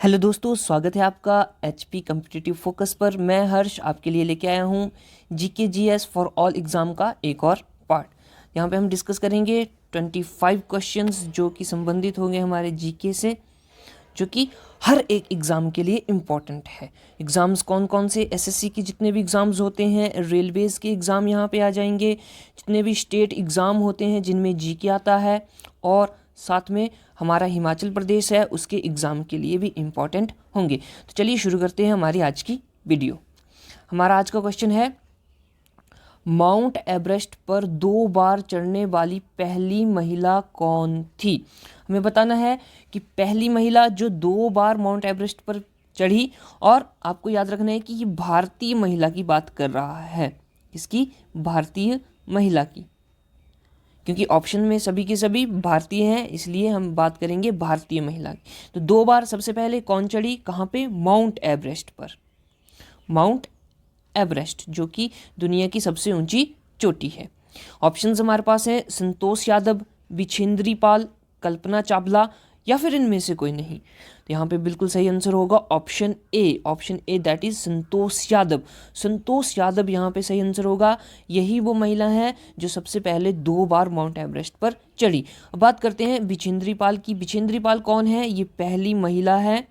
Hello दोस्तों, स्वागत है आपका एचपी कॉम्पिटिटिव फोकस पर। मैं हर्ष आपके लिए लेके आया हूँ GK GS for all exam का एक और पार्ट। यहाँ पे हम डिस्कस करेंगे 25 क्वेश्चंस जो कि संबंधित होंगे हमारे जीके से, जो कि हर एक एग्ज़ाम के लिए इम्पॉर्टेंट है। एग्ज़ाम्स कौन कौन से, एसएससी के जितने भी एग्ज़ाम्स होते हैं, रेलवेज़ के एग्ज़ाम यहाँ पे आ जाएंगे, जितने भी स्टेट एग्ज़ाम होते हैं जिनमें जीके आता है, और साथ में हमारा हिमाचल प्रदेश है उसके एग्ज़ाम के लिए भी इम्पॉर्टेंट होंगे। तो चलिए शुरू करते हैं हमारी आज की वीडियो। हमारा आज का क्वेश्चन है, माउंट एवरेस्ट पर 2 बार चढ़ने वाली पहली महिला कौन थी। हमें बताना है कि पहली महिला जो 2 बार माउंट एवरेस्ट पर चढ़ी, और आपको याद रखना है कि ये भारतीय महिला की बात कर रहा है। किसकी? भारतीय महिला की, क्योंकि ऑप्शन में सभी के सभी भारतीय हैं, इसलिए हम बात करेंगे भारतीय महिला की। तो 2 बार सबसे पहले कौन चढ़ी, कहाँ पे? माउंट एवरेस्ट पर। माउंट एवरेस्ट जो कि दुनिया की सबसे ऊंची चोटी है। ऑप्शंस हमारे पास है संतोष यादव, विछेंद्री पाल, कल्पना चावला, या फिर इनमें से कोई नहीं। तो यहाँ पे बिल्कुल सही आंसर होगा option A, that is Santosh Yadav. Santosh Yadav यहाँ पे सही आंसर होगा। यही वो महिला है जो सबसे पहले 2 बार माउंट एवरेस्ट पर चढ़ी। अब बात करते हैं विछेंद्री पाल की। विछेंद्री पाल कौन है? ये पहली महिला है,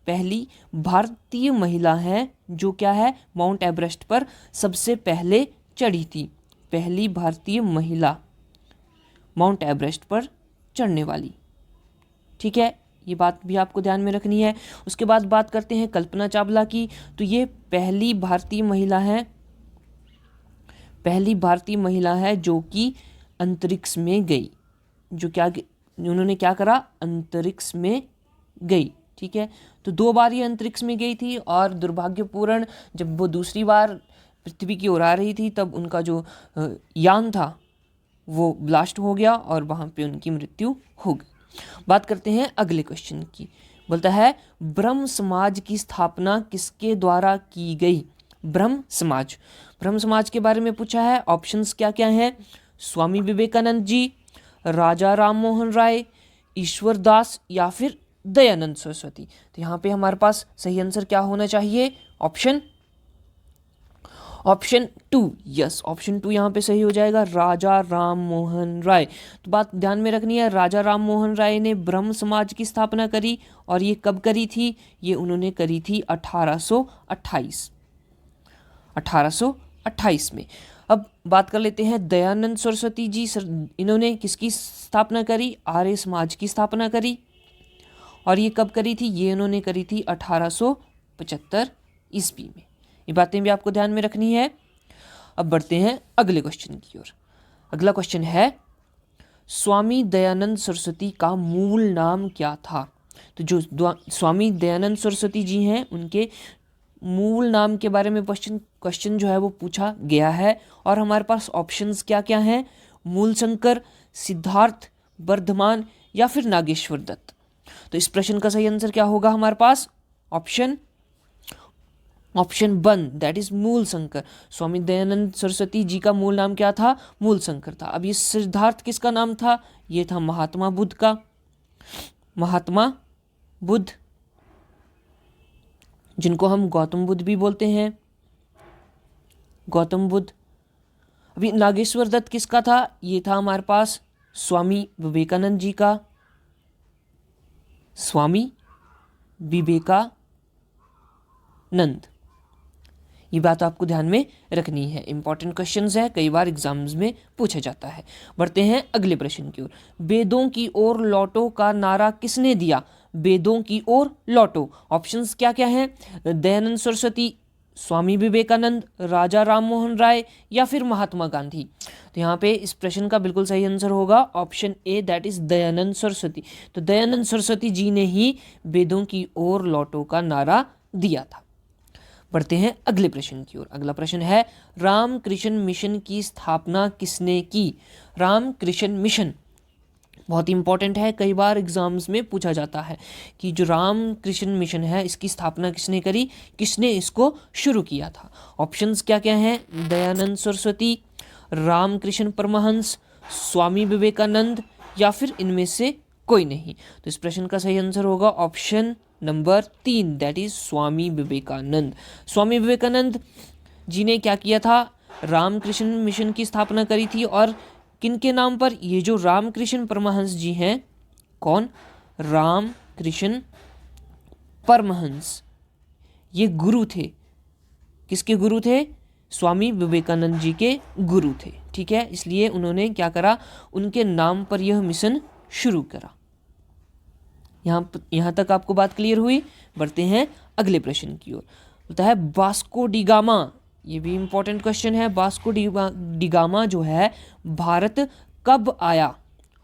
पहली भारतीय महिला है जो क्या है, माउंट एवरेस्ट पर सबसे पहले चढ़ी थी। पहली भारतीय महिला माउंट एवरेस्ट पर चढ़ने वाली। ठीक है, ये बात भी आपको ध्यान में रखनी है। उसके बाद बात करते हैं कल्पना चावला की। तो ये पहली भारतीय महिला है, पहली भारतीय महिला है जो कि अंतरिक्ष में गई। जो क्या उन्होंने क्या करा? अंतरिक्ष में गई। ठीक है, तो 2 बार ये अंतरिक्ष में गई थी, और दुर्भाग्यपूर्ण जब वो दूसरी बार पृथ्वी की ओर आ रही थी तब उनका जो यान था वो ब्लास्ट हो गया और वहाँ पे उनकी मृत्यु हो गई। बात करते हैं अगले क्वेश्चन की। बोलता है, ब्रह्म समाज की स्थापना किसके द्वारा की गई? ब्रह्म समाज के बारे में पूछा है। ऑप्शंस क्या क्या हैं? स्वामी विवेकानंद जी, राजा राम मोहन राय, ईश्वर दास, या फिर दयानंद सरस्वती। तो यहाँ पे हमारे पास सही आंसर क्या होना चाहिए? ऑप्शन 2। यस, ऑप्शन 2 यहाँ पे सही हो जाएगा, राजा राम मोहन राय। तो बात ध्यान में रखनी है, राजा राम मोहन राय ने ब्रह्म समाज की स्थापना करी, और ये कब करी थी? ये उन्होंने करी थी 1828 में। अब बात कर लेते हैं दयानंद सरस्वती जी। इन्होंने किसकी स्थापना करी? आर्य समाज की स्थापना करी, और ये कब करी थी? ये उन्होंने करी थी 1875 ईस्वी में। ये बातें भी आपको ध्यान में रखनी है। अब बढ़ते हैं अगले क्वेश्चन की ओर। अगला क्वेश्चन है, स्वामी दयानंद सरस्वती का मूल नाम क्या था? तो जो स्वामी दयानंद सरस्वती जी हैं उनके मूल नाम के बारे में क्वेश्चन जो है वो पूछा गया है, और हमारे पास ऑप्शंस क्या क्या हैं? मूलशंकर, सिद्धार्थ वर्धमान, या फिर नागेश्वर दत्त। तो इस प्रश्न का सही आंसर क्या होगा हमारे पास? Option 1, that is Mulshankar. Swami Dayanand Saraswati ji का मूल नाम क्या था? मूलशंकर था। अब ये सिद्धार्थ किसका नाम था? ये था महात्मा बुद्ध का। महात्मा बुद्ध, जिनको हम गौतम बुद्ध भी बोलते हैं, गौतम बुद्ध। अभी नागेश्वर दत्त किसका था? ये था हमारे पास स्वामी विवेकानंद जी का। स्वामी विवेकानंद, ये बात आपको ध्यान में रखनी है। इंपॉर्टेंट क्वेश्चंस है, कई बार एग्जाम्स में पूछा जाता है। बढ़ते हैं अगले प्रश्न की ओर। वेदों की ओर लौटो का नारा किसने दिया? वेदों की ओर लौटो। ऑप्शंस क्या क्या हैं? दयानंद सरस्वती, स्वामी विवेकानंद, राजा राम मोहन राय, या फिर महात्मा गांधी। तो यहाँ पे इस प्रश्न का बिल्कुल सही आंसर होगा option A, that is Dayanand Saraswati. तो दयानंद सरस्वती जी ने ही वेदों की ओर लौटो का नारा दिया था। बढ़ते हैं अगले प्रश्न की ओर। अगला प्रश्न है, रामकृष्ण मिशन की स्थापना किसने की? रामकृष्ण मिशन बहुत इंपॉर्टेंट है, कई बार एग्जाम्स में पूछा जाता है कि जो रामकृष्ण मिशन है इसकी स्थापना किसने करी, किसने इसको शुरू किया था। ऑप्शंस क्या क्या हैं? दयानंद सरस्वती, रामकृष्ण परमहंस, स्वामी विवेकानंद, या फिर इनमें से कोई नहीं। तो इस प्रश्न का सही आंसर होगा option number 3 that is Swami Vivekananda. Swami Vivekananda ji ने क्या किया था, रामकृष्ण मिशन की स्थापना करी थी। और किनके नाम पर, ये जो रामकृष्ण परमहंस जी हैं, कौन, रामकृष्ण परमहंस, ये गुरु थे। किसके गुरु थे, स्वामी विवेकानंद जी के गुरु थे। ठीक है, इसलिए उन्होंने क्या करा, उनके नाम पर यह मिशन शुरू करा। यहाँ तक आपको बात क्लियर हुई। बढ़ते हैं अगले प्रश्न की ओर। होता है वास्को डी गामा, ये भी इंपॉर्टेंट क्वेश्चन है। वास्को डी गामा जो है भारत कब आया?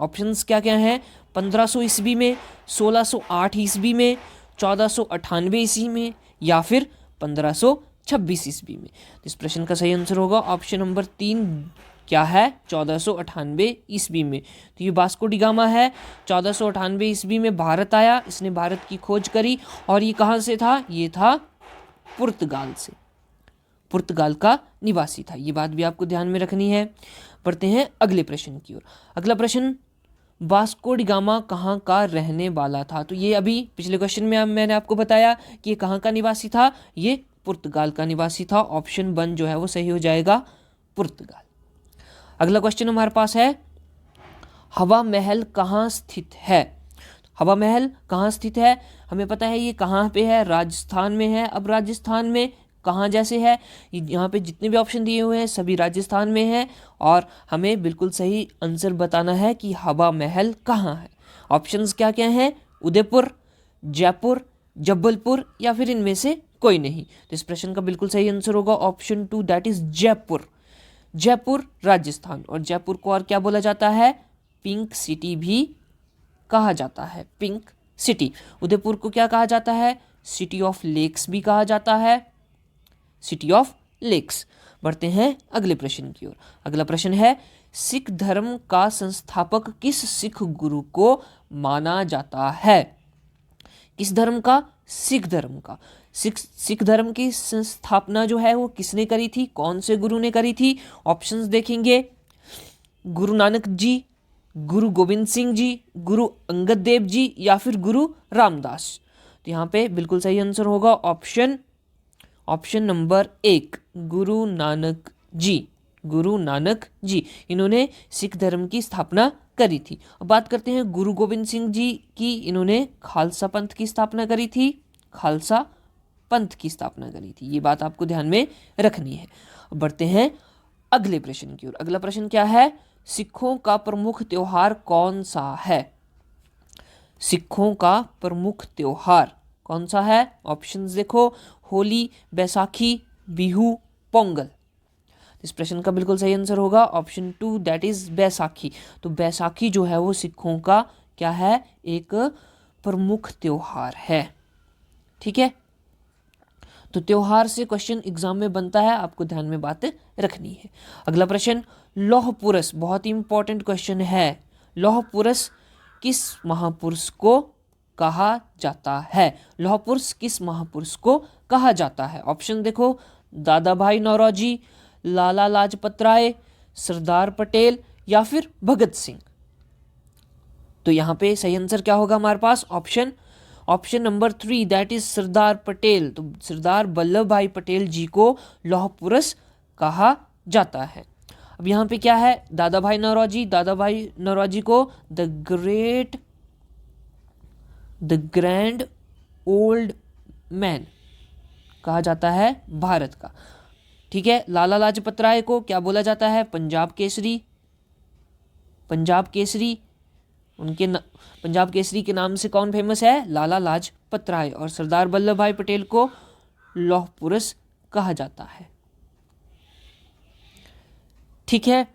ऑप्शंस क्या क्या हैं, 1500 ईस्वी में, 1608 ईस्वी में, 1498 ईस्वी में, या फिर 1526 ईस्वी में। इस प्रश्न का सही आंसर होगा ऑप्शन नंबर 3, क्या है, 1498 ईस्वी में। तो ये वास्को डी गामा है, 1498 ईस्वी में भारत आया, इसने भारत की खोज करी। और ये कहाँ से था, ये था पुर्तगाल से, पुर्तगाल का निवासी था। ये बात भी आपको ध्यान में रखनी है। बढ़ते हैं अगले प्रश्न की ओर। अगला प्रश्न, वास्को डी गामा कहाँ का रहने वाला था? तो ये अभी पिछले क्वेश्चन में मैंने आपको बताया कि ये कहाँ का निवासी था, ये पुर्तगाल का निवासी था। ऑप्शन 1 जो है वो सही हो जाएगा, पुर्तगाल। अगला क्वेश्चन हमारे पास है, हवा महल कहाँ स्थित है? हवा महल कहाँ स्थित है? हमें पता है ये कहाँ पे है, राजस्थान में है। अब राजस्थान में कहाँ जैसे है, यहाँ पे जितने भी ऑप्शन दिए हुए हैं सभी राजस्थान में है। और हमें बिल्कुल सही आंसर बताना है कि हवा महल कहाँ है। ऑप्शंस क्या क्या हैं, उदयपुर, जयपुर, जबलपुर, या फिर इनमें से कोई नहीं। तो इस प्रश्न का बिल्कुल सही आंसर होगा option 2 that is Jaipur. Jaipur Rajasthan. और जयपुर को और क्या बोला जाता है, पिंक सिटी भी कहा जाता है, पिंक सिटी। उदयपुर को क्या कहा जाता है, सिटी ऑफ लेक्स भी कहा जाता है, सिटी ऑफ लेक्स। बढ़ते हैं अगले प्रश्न की ओर। अगला प्रश्न है, सिख धर्म का संस्थापक किस सिख गुरु को माना जाता है? किस धर्म का, सिख धर्म का। सिख धर्म की संस्थापना जो है वो किसने करी थी, कौन से गुरु ने करी थी? ऑप्शंस देखेंगे, गुरु नानक जी, गुरु गोविंद सिंह जी, गुरु अंगद देव जी, या फिर गुरु रामदास। तो यहाँ पे बिल्कुल सही आंसर होगा ऑप्शन नंबर 1, गुरु नानक जी। गुरु नानक जी, इन्होंने सिख धर्म की स्थापना करी थी। अब बात करते हैं गुरु गोविंद सिंह जी की। इन्होंने खालसा पंथ की स्थापना करी थी, खालसा पंथ की स्थापना करी थी। ये बात आपको ध्यान में रखनी है। अब बढ़ते हैं अगले प्रश्न की ओर। अगला प्रश्न क्या है, सिखों का प्रमुख त्योहार कौन सा है? सिखों का प्रमुख त्योहार कौन सा है? ऑप्शंस देखो, होली, बैसाखी, बिहू, पोंगल। इस प्रश्न का बिल्कुल सही आंसर होगा ऑप्शन 2 दैट इज बैसाखी। तो बैसाखी जो है वो सिखों का क्या है, एक प्रमुख त्योहार है। ठीक है, तो त्योहार से क्वेश्चन एग्जाम में बनता है, आपको ध्यान में बात रखनी है। अगला प्रश्न, लौह पुरुष, बहुत ही इंपॉर्टेंट क्वेश्चन है। लौह पुरुष किस महापुरुष को कहा जाता है? लौह पुरुष किस महापुरुष को कहा जाता है? ऑप्शन देखो, दादा भाई नौरोजी, लाला लाजपत राय, सरदार पटेल, या फिर भगत सिंह। तो यहाँ पे सही आंसर क्या होगा हमारे पास, option number 3 that is Sardar Patel. तो सरदार वल्लभ भाई पटेल जी को लौह पुरुष कहा जाता है। अब यहाँ पे क्या है, दादा भाई नौरोजी को द ग्रैंड ओल्ड मैन कहा जाता है भारत का। ठीक है, लाला लाजपत राय को क्या बोला जाता है, पंजाब केसरी। पंजाब केसरी के नाम से कौन फेमस है, लाला लाजपत राय। और सरदार वल्लभ भाई पटेल को लौह पुरुष कहा जाता है। ठीक है,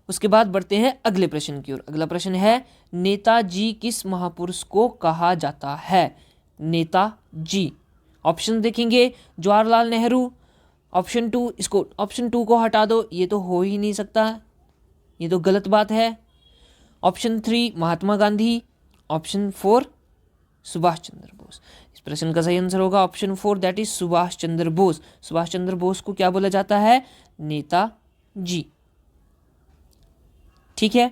उसके बाद बढ़ते हैं अगले प्रश्न की ओर। अगला प्रश्न है, नेताजी किस महापुरुष को कहा जाता है? नेताजी। ऑप्शन देखेंगे, जवाहरलाल नेहरू। ऑप्शन 2 को हटा दो, ये तो हो ही नहीं सकता, ये तो गलत बात है। ऑप्शन 3 महात्मा गांधी। ऑप्शन 4 सुभाष चंद्र बोस। इस प्रश्न का सही आंसर होगा option 4 that is Subhash Chandra Bose. Subhash Chandra Bose को क्या बोला जाता है, नेताजी। ठीक है,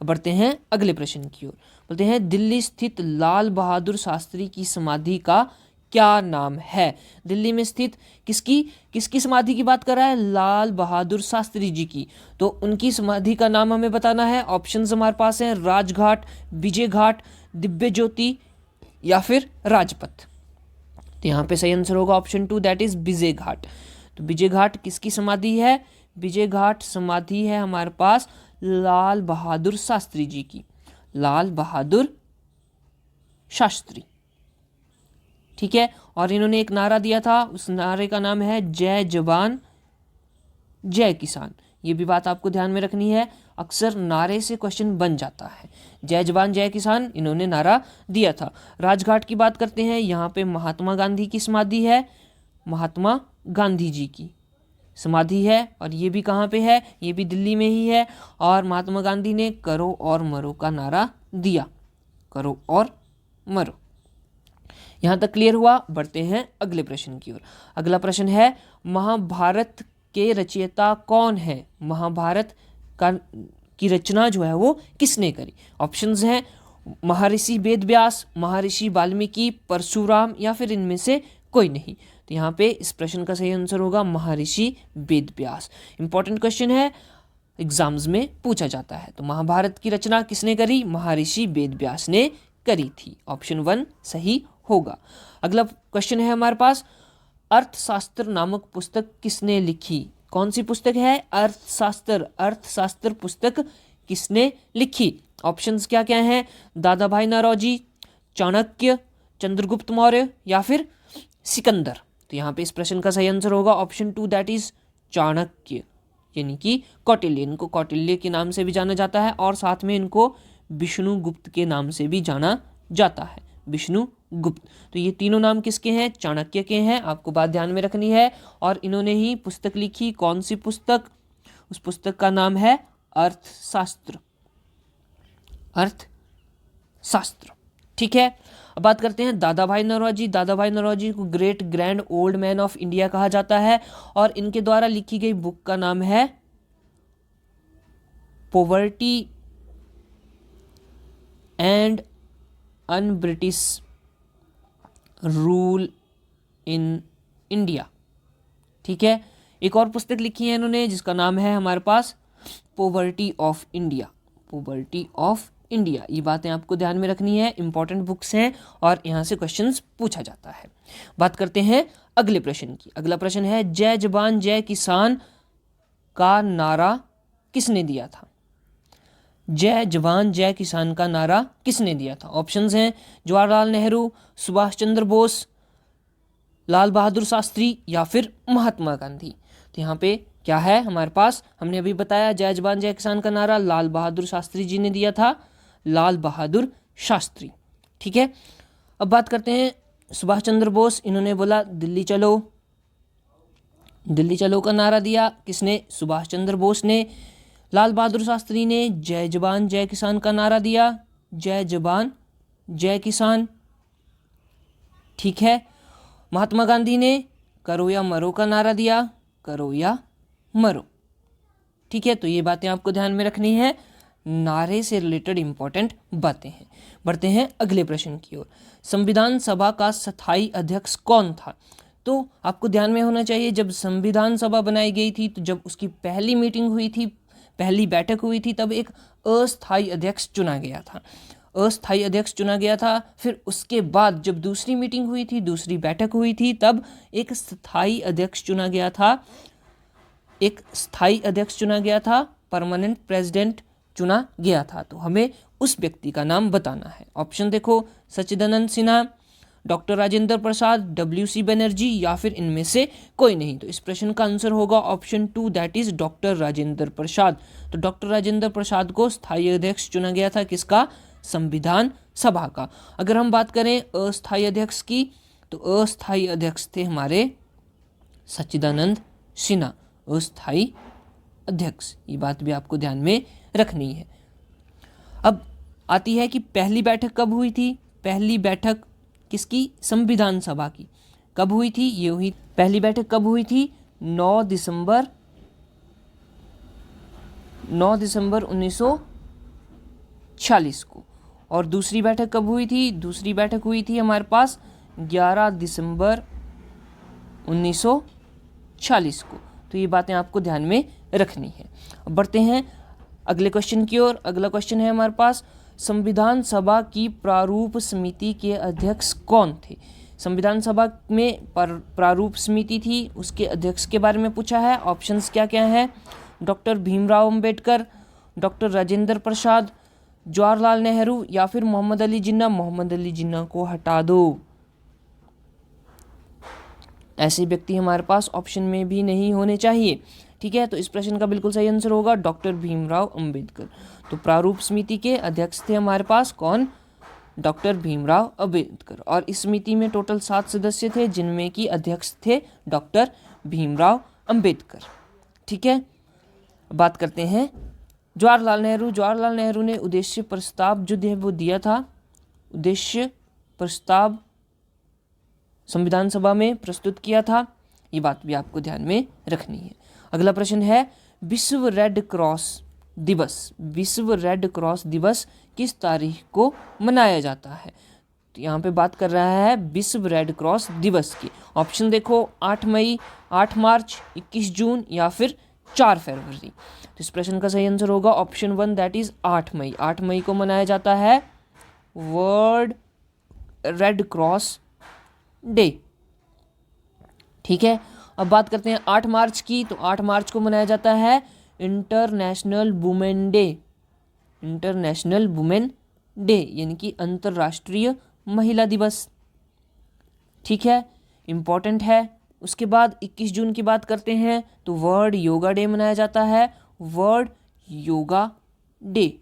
अब बढ़ते हैं अगले प्रश्न की ओर। बोलते हैं दिल्ली स्थित लाल बहादुर शास्त्री की समाधि का क्या नाम है। दिल्ली में स्थित किसकी समाधि की बात कर रहा है, लाल बहादुर शास्त्री जी की। तो उनकी समाधि का नाम हमें बताना है। ऑप्शंस हमारे पास हैं राजघाट, विजय घाट, दिव्य ज्योति या फिर राजपथ। तो यहाँ पे सही आंसर होगा option 2, that is Vijay Ghat. तो विजय घाट किसकी समाधि है, विजय घाट समाधि है हमारे पास लाल बहादुर शास्त्री जी की, लाल बहादुर शास्त्री। ठीक है, और इन्होंने एक नारा दिया था, उस नारे का नाम है जय जवान जय किसान। ये भी बात आपको ध्यान में रखनी है, अक्सर नारे से क्वेश्चन बन जाता है। जय जवान जय किसान इन्होंने नारा दिया था। राजघाट की बात करते हैं, यहाँ पे महात्मा गांधी की समाधि है, महात्मा गांधी जी की समाधि है। और ये भी कहाँ पे है, ये भी दिल्ली में ही है। और महात्मा गांधी ने करो और मरो का नारा दिया, करो और मरो। यहाँ तक क्लियर हुआ। बढ़ते हैं अगले प्रश्न की ओर। अगला प्रश्न है महाभारत के रचयिता कौन है, महाभारत की रचना जो है वो किसने करी। ऑप्शंस हैं महर्षि वेदव्यास, महर्षि वाल्मीकि, परशुराम या फिर इनमें से कोई नहीं। तो यहाँ पे इस प्रश्न का सही आंसर होगा महर्षि वेदव्यास। इंपॉर्टेंट क्वेश्चन है, एग्जाम्स में पूछा जाता है। तो महाभारत की रचना किसने करी, महर्षि वेदव्यास ने करी थी। ऑप्शन 1 सही होगा। अगला क्वेश्चन है हमारे पास अर्थशास्त्र नामक पुस्तक किसने लिखी। कौन सी पुस्तक है, अर्थशास्त्र, अर्थशास्त्र पुस्तक किसने लिखी। ऑप्शंस क्या क्या हैं, दादा भाई नौरोजी, चाणक्य, चंद्रगुप्त मौर्य या फिर सिकंदर। तो यहाँ पे इस प्रश्न का सही आंसर होगा ऑप्शन 2, दैट इज चाणक्य, यानी कि कौटिल्य। इनको कौटिल्य के नाम से भी जाना जाता है और साथ में इनको विष्णुगुप्त के नाम से भी जाना जाता है, विष्णुगुप्त। तो ये तीनों नाम किसके हैं, चाणक्य के हैं। आपको बात ध्यान में रखनी है। और इन्होंने ही पुस्तक लिखी, कौन सी पुस्तक, उस पुस्तक का नाम है अर्थशास्त्र, अर्थशास्त्र। ठीक है, अब बात करते हैं दादा भाई नौरोजी। दादा भाई नौरोजी को great grand old man of India कहा जाता है और इनके द्वारा लिखी गई बुक का नाम है poverty and un British rule in India. ठीक है, एक और पुस्तक लिखी है इन्होंने जिसका नाम है हमारे पास poverty of India, poverty of India. ये बातें आपको ध्यान में रखनी है, इंपॉर्टेंट बुक्स हैं और यहाँ से क्वेश्चंस पूछा जाता है। बात करते हैं अगले प्रश्न की। अगला प्रश्न है जय जवान जय किसान का नारा किसने दिया था। जय जवान जय किसान का नारा किसने दिया था। ऑप्शंस हैं जवाहरलाल नेहरू, सुभाष चंद्र बोस, लाल बहादुर शास्त्री या फिर महात्मा गांधी। तो यहाँ पे क्या है हमारे पास, हमने अभी बताया जय जवान जय किसान का नारा लाल बहादुर शास्त्री जी ने दिया था, लाल बहादुर शास्त्री। ठीक है, अब बात करते हैं सुभाष चंद्र बोस। इन्होंने बोला दिल्ली चलो, दिल्ली चलो का नारा दिया किसने, सुभाष चंद्र बोस ने। लाल बहादुर शास्त्री ने जय जवान जय किसान का नारा दिया, जय जवान जय किसान। ठीक है, महात्मा गांधी ने करो या मरो का नारा दिया, करो या मरो। ठीक है, तो ये बातें आपको ध्यान में रखनी है, नारे से रिलेटेड इंपॉर्टेंट बातें हैं। बढ़ते हैं अगले प्रश्न की ओर। संविधान सभा का स्थायी अध्यक्ष कौन था। तो आपको ध्यान में होना चाहिए जब संविधान सभा बनाई गई थी, तो जब उसकी पहली मीटिंग हुई थी, पहली बैठक हुई थी, तब एक अस्थायी अध्यक्ष चुना गया था, अस्थायी अध्यक्ष चुना गया था। फिर उसके बाद जब दूसरी मीटिंग हुई थी, दूसरी बैठक हुई थी, तब एक स्थायी अध्यक्ष चुना गया था, एक स्थायी अध्यक्ष चुना गया था, परमानेंट प्रेसिडेंट चुना गया था। तो हमें उस व्यक्ति का नाम बताना है। ऑप्शन देखो, सच्चिदानंद सिन्हा, डॉक्टर राजेंद्र प्रसाद, WC बनर्जी या फिर इनमें से कोई नहीं। तो इस प्रश्न का आंसर होगा option 2, that is doctor Rajendra Prasad. तो डॉक्टर राजेंद्र प्रसाद को स्थायी अध्यक्ष चुना गया था, किसका, संविधान सभा का। अगर हम बात करें अस्थायी अध्यक्ष की, तो अस्थायी अध्यक्ष थे हमारे सच्चिदानंद सिन्हा, अस्थायी अध्यक्ष। ये बात भी आपको ध्यान में रखनी है। अब आती है कि पहली बैठक कब हुई थी। पहली बैठक किसकी, संविधान सभा की, कब हुई थी, ये हुई पहली बैठक कब हुई थी, 9 दिसंबर 1946 को। और दूसरी बैठक कब हुई थी? दूसरी बैठक हुई थी हमारे पास 11 दिसंबर 1940 को। तो ये बातें आपको ध्यान में रखनी है। अब बढ़ते हैं अगले क्वेश्चन की ओर। अगला क्वेश्चन है हमारे पास, संविधान सभा की प्रारूप समिति के अध्यक्ष कौन थे? संविधान सभा में प्रारूप समिति थी, उसके अध्यक्ष के बारे में पूछा है। ऑप्शंस क्या क्या हैं? डॉक्टर भीमराव अंबेडकर, डॉक्टर राजेंद्र प्रसाद, जवाहरलाल नेहरू या फिर मोहम्मद अली जिन्ना। मोहम्मद अली जिन्ना को हटा दो, ऐसे व्यक्ति हमारे पास ऑप्शन में भी नहीं होने चाहिए। ठीक है, तो इस प्रश्न का बिल्कुल सही आंसर होगा डॉक्टर भीमराव अंबेडकर। तो प्रारूप समिति के अध्यक्ष थे हमारे पास कौन? डॉक्टर भीमराव अंबेडकर। और इस समिति में टोटल 7 सदस्य थे, जिनमें कि अध्यक्ष थे डॉक्टर भीमराव अंबेडकर। ठीक है, बात करते हैं जवाहरलाल नेहरू। जवाहरलाल नेहरू ने उद्देश्य प्रस्ताव जो है वो दिया था, उद्देश्य प्रस्ताव संविधान सभा में प्रस्तुत किया था। ये बात भी आपको ध्यान में रखनी है। अगला प्रश्न है, विश्व रेड क्रॉस दिवस, विश्व रेड क्रॉस दिवस किस तारीख को मनाया जाता है? तो यहाँ पे बात कर रहा है विश्व रेड क्रॉस दिवस की। ऑप्शन देखो, 8 मई, 8 मार्च, 21 जून या फिर 4 फरवरी। तो इस प्रश्न का सही आंसर होगा ऑप्शन 1, दैट इज 8 मई। 8 मई को मनाया जाता है वर्ल्ड रेड क्रॉस डे। ठीक है, अब बात करते हैं 8 मार्च की। तो 8 मार्च को मनाया जाता है international women day, international women day यानी कि अंतर्राष्ट्रीय महिला दिवस। ठीक है, इम्पॉर्टेंट है। उसके बाद 21 जून की बात करते हैं तो वर्ल्ड योगा डे मनाया जाता है, वर्ल्ड योगा डे।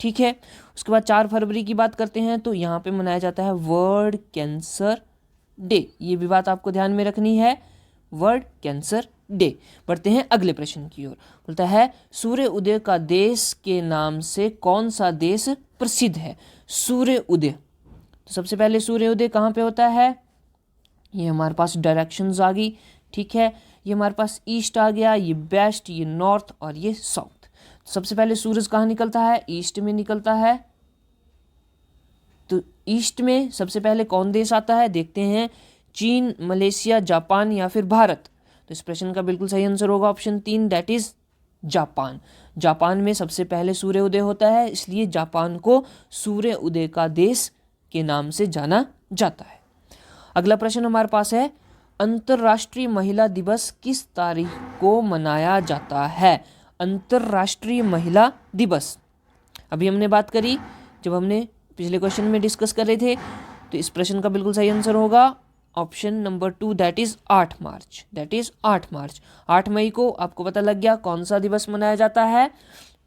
ठीक है, उसके बाद 4 फरवरी की बात करते हैं तो यहाँ पे मनाया जाता है वर्ल्ड कैंसर डे। ये भी बात आपको ध्यान में रखनी है, वर्ल्ड कैंसर डे। बढ़ते हैं अगले प्रश्न की ओर। बोलता है, सूर्य उदय का देश के नाम से कौन सा देश प्रसिद्ध है? सूर्य उदय, तो सबसे पहले सूर्य उदय कहाँ पे होता है? ये हमारे पास डायरेक्शंस आ गई। ठीक है, ये हमारे पास ईस्ट आ गया, ये वेस्ट, ये नॉर्थ और ये साउथ। सबसे पहले सूरज कहाँ निकलता है? ईस्ट में निकलता है। तो ईस्ट में सबसे पहले कौन देश आता है? देखते हैं, चीन, मलेशिया, जापान या फिर भारत। तो इस प्रश्न का बिल्कुल सही आंसर होगा option 3, that is Japan. Japan में सबसे पहले सूर्य उदय होता है, इसलिए जापान को सूर्य उदय का देश के नाम से जाना जाता है। अगला प्रश्न हमारे पास है, अंतर्राष्ट्रीय महिला दिवस किस तारीख को मनाया जाता है? अंतर्राष्ट्रीय महिला दिवस, अभी हमने बात करी जब हमने पिछले क्वेश्चन में डिस्कस कर रहे थे। तो इस प्रश्न का बिल्कुल सही आंसर होगा option number 2, that is 8 March, that is 8 मार्च। 8 मई को आपको पता लग गया कौन सा दिवस मनाया जाता है?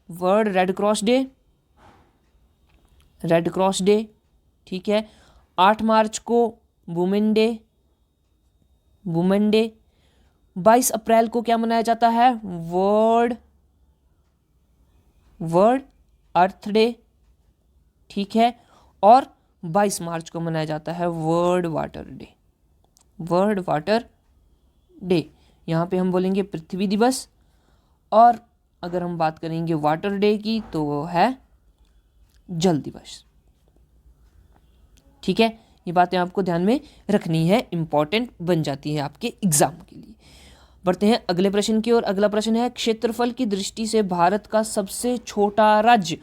World red cross day, red cross day. ठीक है, 8 मार्च को वुमेन डे, वुमेन डे। 22 अप्रैल को क्या मनाया जाता है? वर्ल्ड अर्थ डे। ठीक है, और 22 मार्च को मनाया जाता है world water day, world water day. यहाँ पे हम बोलेंगे पृथ्वी दिवस, और अगर हम बात करेंगे वाटर डे की तो वो है जल दिवस। ठीक है, ये बातें आपको ध्यान में रखनी है, इंपॉर्टेंट बन जाती है आपके एग्जाम के लिए। बढ़ते हैं अगले प्रश्न की ओर। अगला प्रश्न है, क्षेत्रफल की दृष्टि से भारत का सबसे छोटा राज्य,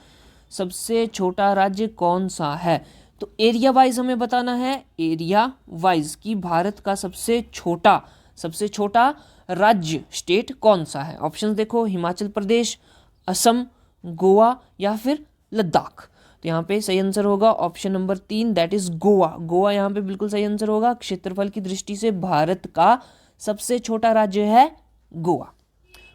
सबसे छोटा राज्य कौन सा है? तो एरिया वाइज हमें बताना है, एरिया वाइज कि भारत का सबसे छोटा राज्य स्टेट कौन सा है। ऑप्शंस देखो, हिमाचल प्रदेश, असम, गोवा या फिर लद्दाख। तो यहाँ पे सही आंसर होगा option number 3, that is Goa. Goa यहाँ पे बिल्कुल सही आंसर होगा। क्षेत्रफल की दृष्टि से भारत का सबसे छोटा राज्य है गोवा।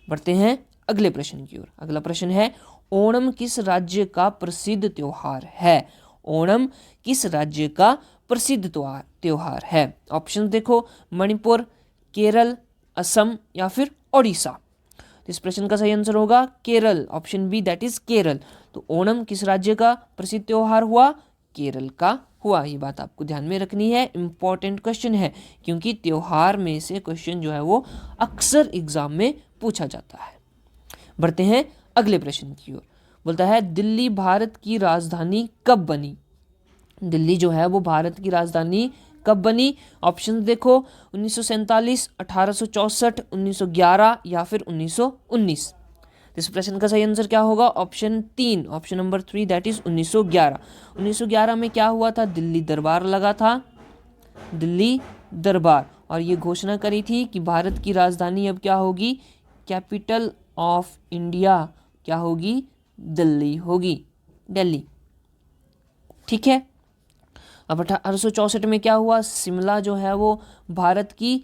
बढ़ते हैं अगले प्रश्न की ओर। अगला प्रश्न है, ओणम किस राज्य का प्रसिद्ध त्योहार है? ओणम किस राज्य का प्रसिद्ध त्योहार है? ऑप्शन देखो, मणिपुर, केरल, असम या फिर ओडिशा। तो इस प्रश्न का सही आंसर होगा Kerala, option B, that is Kerala. तो ओणम किस राज्य का प्रसिद्ध त्योहार हुआ? केरल का हुआ। ये बात आपको ध्यान में रखनी है, इंपॉर्टेंट क्वेश्चन है, क्योंकि त्योहार में से क्वेश्चन जो है वो अक्सर एग्जाम में पूछा जाता है। बढ़ते हैं अगले प्रश्न की ओर। बोलता है दिल्ली भारत की राजधानी कब बनी। दिल्ली जो है वो भारत की राजधानी कब बनी? ऑप्शन देखो, 1947, 1864, 1911 या फिर 1919। इस प्रश्न का सही आंसर क्या होगा? Option 3, option number 3, that is 1911। 1911 में क्या हुआ था? दिल्ली दरबार लगा था, दिल्ली दरबार, और ये घोषणा करी थी कि भारत की राजधानी अब क्या होगी? कैपिटल ऑफ इंडिया क्या होगी? दिल्ली होगी, दिल्ली। ठीक है। अब 1864 में क्या हुआ? शिमला जो है वो भारत की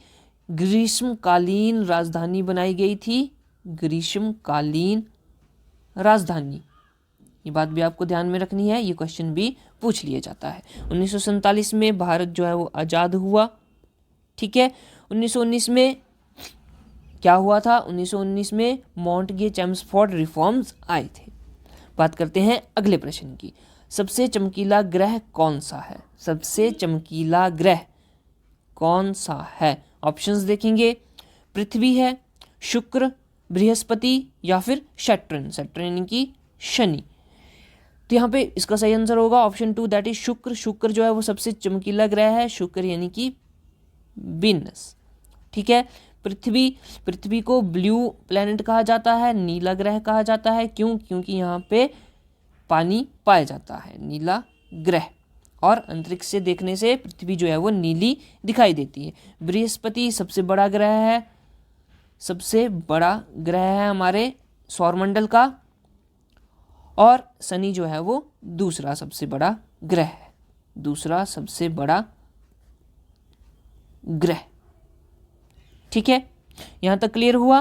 ग्रीष्मकालीन राजधानी बनाई गई थी, ग्रीष्मकालीन राजधानी। ये बात भी आपको ध्यान में रखनी है, ये क्वेश्चन भी पूछ लिया जाता है। 1947 में भारत जो है वो आज़ाद हुआ। ठीक है। 1919 में क्या हुआ था? 1919 में मॉन्टगे चेम्सफोर्ड रिफॉर्म्स आए थे। बात करते हैं अगले प्रश्न की। सबसे चमकीला ग्रह कौन सा है? सबसे चमकीला ग्रह कौन सा है? ऑप्शंस देखेंगे, पृथ्वी है, शुक्र, बृहस्पति या फिर सैटर्न, सैटर्न यानी कि शनि। तो यहाँ पे इसका सही आंसर होगा ऑप्शन 2, दैट इज शुक्र। शुक्र जो है वो सबसे चमकीला ग्रह है, शुक्र यानी कि वीनस। ठीक है। पृथ्वी को ब्लू प्लैनेट कहा जाता है, नीला ग्रह कहा जाता है। क्यों? क्योंकि यहाँ पे पानी पाया जाता है, नीला ग्रह, और अंतरिक्ष से देखने से पृथ्वी जो है वो नीली दिखाई देती है। बृहस्पति सबसे बड़ा ग्रह है, सबसे बड़ा ग्रह है हमारे सौरमंडल का, और शनि जो है वो दूसरा सबसे बड़ा ग्रह है, दूसरा सबसे बड़ा ग्रह। ठीक है, यहां तक क्लियर हुआ?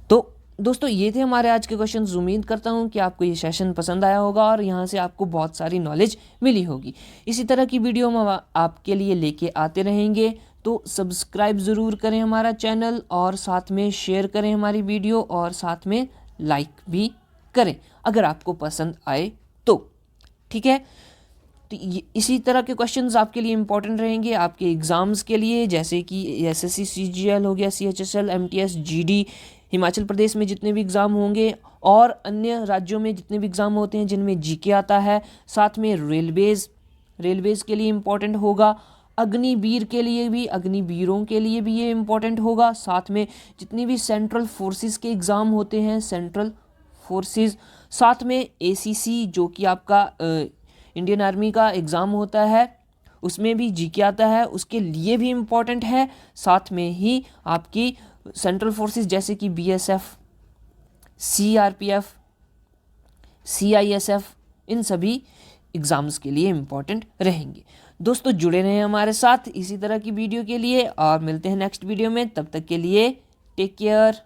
तो दोस्तों ये थे हमारे आज के क्वेश्चंस। उम्मीद करता हूं कि आपको ये सेशन पसंद आया होगा और यहाँ से आपको बहुत सारी नॉलेज मिली होगी। इसी तरह की वीडियो हम आपके लिए लेके आते रहेंगे, तो सब्सक्राइब ज़रूर करें हमारा चैनल, और साथ में शेयर करें हमारी वीडियो, और साथ में लाइक भी करें अगर आपको पसंद आए तो। ठीक है। तो इसी तरह के क्वेश्चंस आपके लिए इंपॉर्टेंट रहेंगे आपके एग्ज़ाम्स के लिए, जैसे कि एसएससी सीजीएल हो गया, CHSL, MTS, GD, Himachal Pradesh में जितने भी एग्ज़ाम होंगे और अन्य राज्यों में जितने भी एग्ज़ाम होते हैं जिनमें जीके आता है। साथ में रेलवेज़ के लिए इम्पॉर्टेंट होगा, अग्निवीर के लिए भी, अग्निवीरों के लिए भी ये इम्पॉर्टेंट होगा। साथ में जितनी भी सेंट्रल फोर्सेस के एग्ज़ाम होते हैं, सेंट्रल फोर्सेस, साथ में एसीसी जो कि आपका इंडियन आर्मी का एग्ज़ाम होता है, उसमें भी जीके आता है, उसके लिए भी इम्पॉर्टेंट है। साथ में ही आपकी सेंट्रल फोर्सेस जैसे कि बीएसएफ, सीआरपीएफ, सीआईएसएफ, इन सभी एग्ज़ाम्स के लिए इम्पॉर्टेंट रहेंगे। दोस्तों जुड़े रहें हमारे साथ इसी तरह की वीडियो के लिए, और मिलते हैं नेक्स्ट वीडियो में। तब तक के लिए टेक केयर।